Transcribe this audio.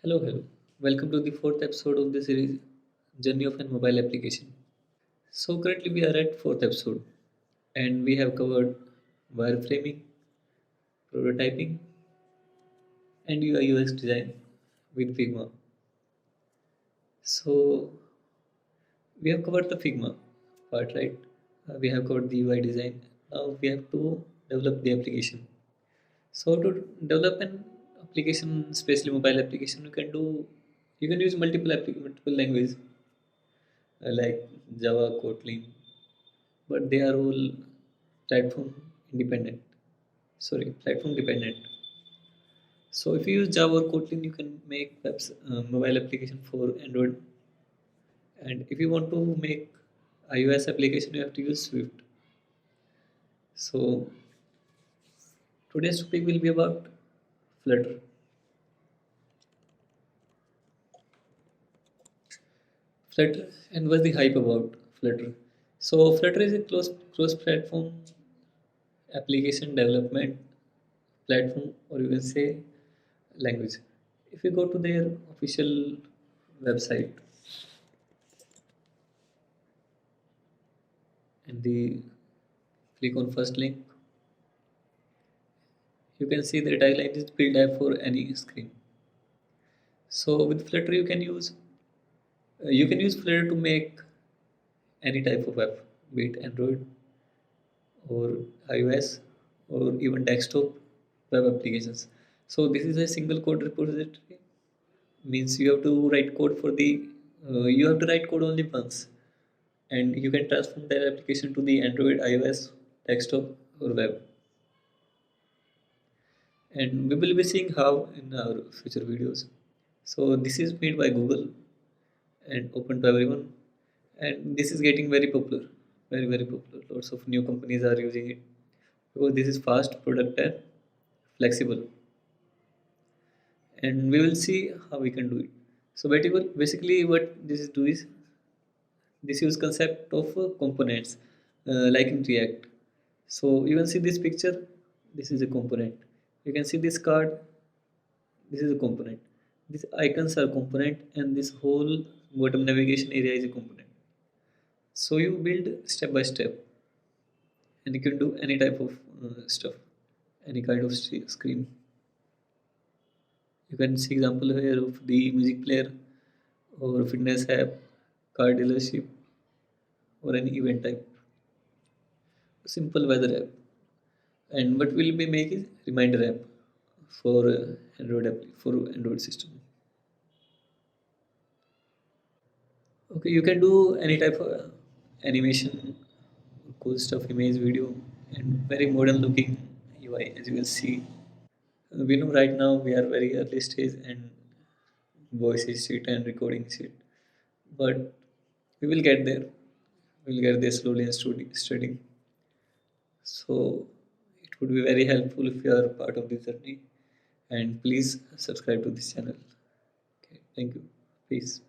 Hello. Welcome to the fourth episode of the series Journey of a Mobile Application. So currently we are at fourth episode and we have covered wireframing, prototyping, and UI UX design with Figma. So we have covered the Figma part, right? We have covered the UI design. Now we have to develop the application. So to develop an application, especially mobile application, you can use multiple languages like Java, Kotlin, but they are all platform independent. Platform dependent. So if you use Java or Kotlin, you can make mobile application for Android. And if you want to make iOS application, you have to use Swift. So today's topic will be about Flutter. Flutter and what's the hype about Flutter? So Flutter is a close platform application development platform, or you can say language. If you go to their official website and the click on first link, you can see the tagline is build app for any screen. So with Flutter, you can use Flutter to make any type of app, be it Android or iOS or even desktop web applications. So this is a single code repository. Means you have to write code only once, and you can transform that application to the Android, iOS, desktop, or web. And we will be seeing how in our future videos. So this is made by Google and open to everyone, and this is getting very popular, very popular. Lots of new companies are using it because this is fast, product, and flexible. And we will see how we can do it. So basically what this use concept of components like in React. So you can see this picture, this is a component. You can see this card, this is a component. These icons are component, and this whole bottom navigation area is a component. So you build step by step, and you can do any type of stuff, any kind of screen. You can see example here of the music player or fitness app, car dealership, or any event type. Simple weather app. And what we'll be making reminder app for Android system. Okay, you can do any type of animation, cool stuff, image, video, and very modern looking UI as you will see. We know right now we are very early stage and voice is shit and recording shit, but we will get there. We'll get there slowly and studying. So it would be very helpful if you are part of this journey, and please subscribe to this channel. Okay, thank you. Peace.